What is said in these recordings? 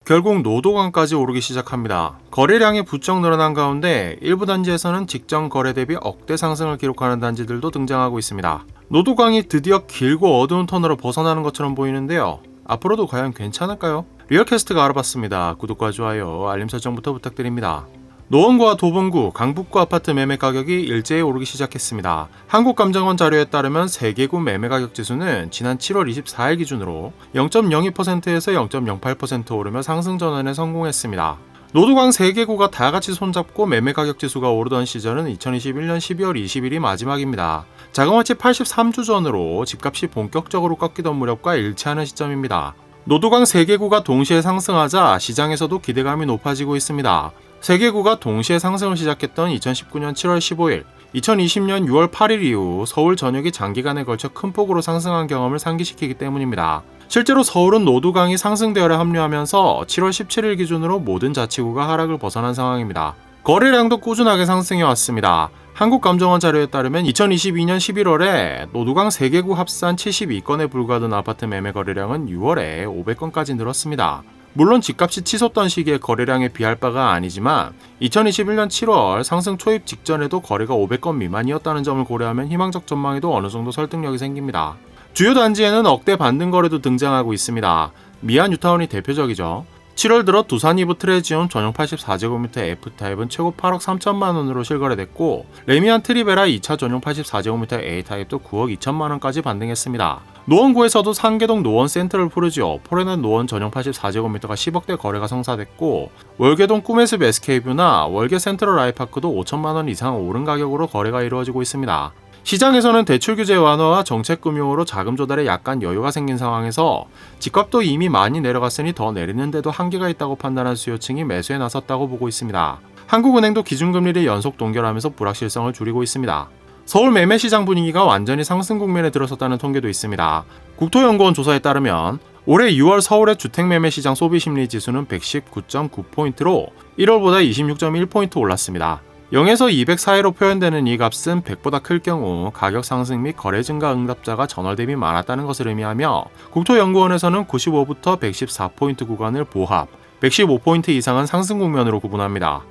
결국 노도강까지 오르기 시작합니다. 거래량이 부쩍 늘어난 가운데 일부 단지에서는 직전 거래 대비 억대 상승을 기록하는 단지들도 등장하고 있습니다. 노도강이 드디어 길고 어두운 터널을 벗어나는 것처럼 보이는데요. 앞으로도 과연 괜찮을까요? 리얼캐스트가 알아봤습니다. 구독과 좋아요, 알림 설정부터 부탁드립니다. 노원구와 도봉구, 강북구 아파트 매매 가격이 일제히 오르기 시작했습니다. 한국감정원 자료에 따르면 3개구 매매 가격 지수는 지난 7월 24일 기준으로 0.02%에서 0.08% 오르며 상승 전환에 성공했습니다. 노도강 3개구가 다같이 손잡고 매매 가격 지수가 오르던 시절은 2021년 12월 20일이 마지막입니다. 자그마치 83주 전으로 집값이 본격적으로 꺾이던 무렵과 일치하는 시점입니다. 노도강 3개구가 동시에 상승하자 시장에서도 기대감이 높아지고 있습니다. 3개구가 동시에 상승을 시작했던 2019년 7월 15일, 2020년 6월 8일 이후 서울 전역이 장기간에 걸쳐 큰 폭으로 상승한 경험을 상기시키기 때문입니다. 실제로 서울은 노도강이 상승 대열에 합류하면서 7월 17일 기준으로 모든 자치구가 하락을 벗어난 상황입니다. 거래량도 꾸준하게 상승해 왔습니다. 한국감정원 자료에 따르면 2022년 11월에 노도강 3개구 합산 72건에 불과하던 아파트 매매 거래량은 6월에 500건까지 늘었습니다. 물론 집값이 치솟던 시기에 거래량에 비할 바가 아니지만 2021년 7월 상승 초입 직전에도 거래가 500건 미만이었다는 점을 고려하면 희망적 전망에도 어느 정도 설득력이 생깁니다. 주요 단지에는 억대 반등 거래도 등장하고 있습니다. 미안 뉴타운이 대표적이죠. 7월 들어 두산 이브 트레지온 전용 84제곱미터 F타입은 최고 8억 3천만 원으로 실거래됐고, 레미안 트리베라 2차 전용 84제곱미터 A타입도 9억 2천만 원까지 반등했습니다. 노원구에서도 상계동 노원 센트럴 푸르지오 포레넷 노원 전용 84제곱미터가 10억대 거래가 성사됐고, 월계동 꿈의숲 SK뷰나 월계 센트럴 아이파크도 5천만 원 이상 오른 가격으로 거래가 이루어지고 있습니다. 시장에서는 대출 규제 완화와 정책 금융으로 자금 조달에 약간 여유가 생긴 상황에서 집값도 이미 많이 내려갔으니 더 내리는데도 한계가 있다고 판단한 수요층이 매수에 나섰다고 보고 있습니다. 한국은행도 기준금리를 연속 동결하면서 불확실성을 줄이고 있습니다. 서울 매매시장 분위기가 완전히 상승 국면에 들어섰다는 통계도 있습니다. 국토연구원 조사에 따르면 올해 6월 서울의 주택매매시장 소비심리지수는 119.9포인트로 1월보다 26.1포인트 올랐습니다. 0에서 200 사이로 표현되는 이 값은 100보다 클 경우 가격 상승 및 거래 증가 응답자가 전월 대비 많았다는 것을 의미하며, 국토연구원에서는 95부터 114포인트 구간을 보합, 115포인트 이상은 상승 국면으로 구분합니다.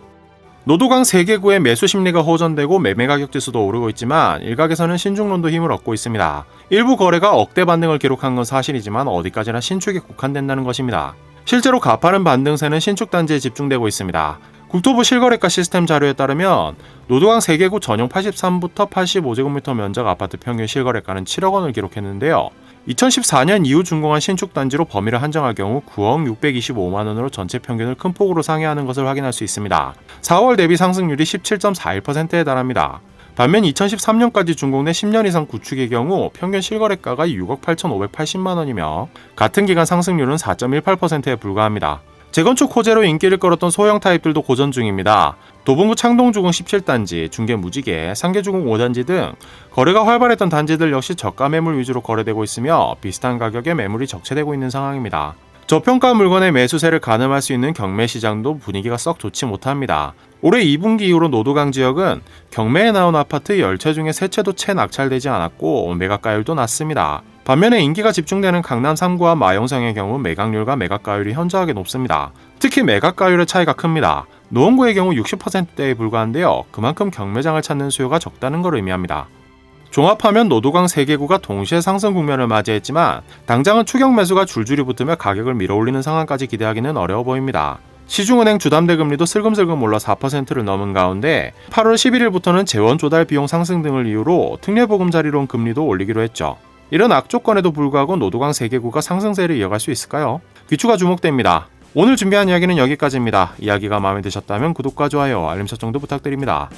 노도강 3개구의 매수 심리가 호전되고 매매 가격 지수도 오르고 있지만 일각에서는 신중론도 힘을 얻고 있습니다. 일부 거래가 억대 반등을 기록한 건 사실이지만 어디까지나 신축에 국한된다는 것입니다. 실제로 가파른 반등세는 신축 단지에 집중되고 있습니다. 국토부 실거래가 시스템 자료에 따르면 노도강 3개구 전용 83부터 85제곱미터 면적 아파트 평균 실거래가는 7억 원을 기록했는데요. 2014년 이후 준공한 신축 단지로 범위를 한정할 경우 9억 625만 원으로 전체 평균을 큰 폭으로 상회하는 것을 확인할 수 있습니다. 4월 대비 상승률이 17.41%에 달합니다. 반면 2013년까지 준공된 10년 이상 구축의 경우 평균 실거래가가 6억 8,580만 원이며 같은 기간 상승률은 4.18%에 불과합니다. 재건축 호재로 인기를 끌었던 소형 타입들도 고전 중입니다. 도봉구 창동주공 17단지, 중계무지개, 상계주공 5단지 등 거래가 활발했던 단지들 역시 저가 매물 위주로 거래되고 있으며 비슷한 가격에 매물이 적체되고 있는 상황입니다. 저평가 물건의 매수세를 가늠할 수 있는 경매시장도 분위기가 썩 좋지 못합니다. 올해 2분기 이후로 노도강 지역은 경매에 나온 아파트 10채 중에 3채도 채 낙찰되지 않았고 매각가율도 낮습니다. 반면에 인기가 집중되는 강남 3구와 마영성의 경우 매각률과 매각가율이 현저하게 높습니다. 특히 매각가율의 차이가 큽니다. 노원구의 경우 60%대에 불과한데요. 그만큼 경매장을 찾는 수요가 적다는 걸 의미합니다. 종합하면 노도강 3개구가 동시에 상승 국면을 맞이했지만 당장은 추격 매수가 줄줄이 붙으며 가격을 밀어올리는 상황까지 기대하기는 어려워 보입니다. 시중은행 주담대 금리도 슬금슬금 올라 4%를 넘은 가운데 8월 11일부터는 재원 조달 비용 상승 등을 이유로 특례보금자리론 금리도 올리기로 했죠. 이런 악조건에도 불구하고 노도강 3개구가 상승세를 이어갈 수 있을까요? 귀추가 주목됩니다. 오늘 준비한 이야기는 여기까지입니다. 이야기가 마음에 드셨다면 구독과 좋아요, 알림 설정도 부탁드립니다.